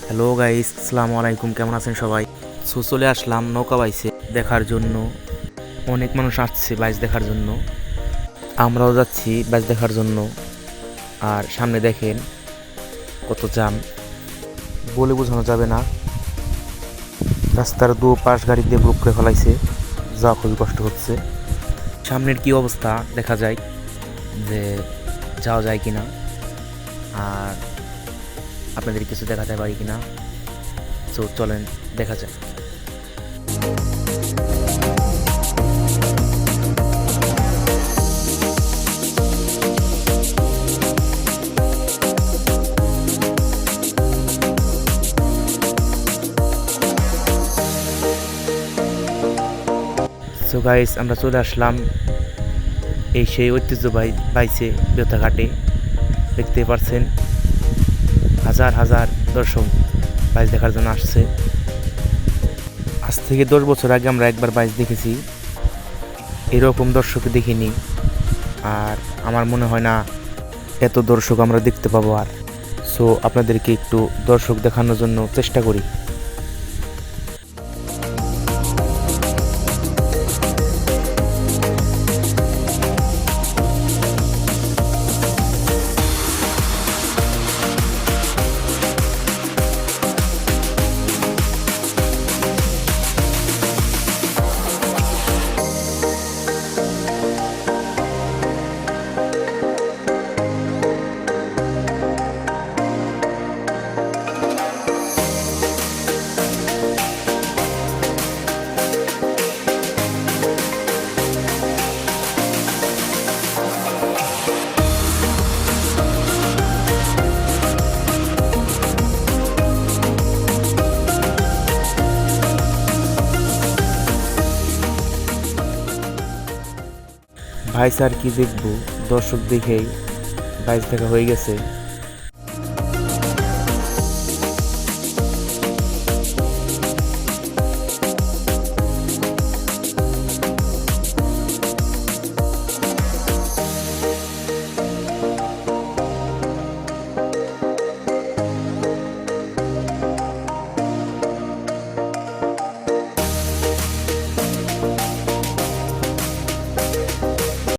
Hello guys, আসসালামু আলাইকুম। কেমন আছেন সবাই? চলে আসলাম নৌকা বাইচে দেখার জন্য। অনেক মানুষ আসছে বাইচ দেখার জন্য, আমরাও যাচ্ছি বাইচ দেখার জন্য। আর সামনে দেখেন কত জ্যাম, বলে বোঝানো যাবে না। রাস্তার দু পাশ গাড়ি দিয়ে ব্লক করে ফেলাইছে, যা খুবই কষ্ট হচ্ছে। সামনের কি অবস্থা দেখা যায় যে যাওয়া যায় কিনা, আর আপনাদের কিছু দেখাতে পারি কিনা। চলেন দেখা যায়। গাইস, আমরা চলে আসলাম এই সেই ঐতিহ্যবাহী বাইচে বেতাঘাটে। দেখতে পাচ্ছেন হাজার হাজার দর্শক বাইচ দেখার জন্য আসছে। আজ থেকে 10 বছর আগে আমরা একবার বাইচ দেখেছি, এরকম দর্শক দেখিনি। আর আমার মনে হয় না এত দর্শক আমরা দেখতে পাবো আর। আপনাদেরকে একটু দর্শক দেখানোর জন্য চেষ্টা করি। ভাই স্যার কি দেখবো, দর্শক দেখেই বাইচ দেখা হয়ে গেছে।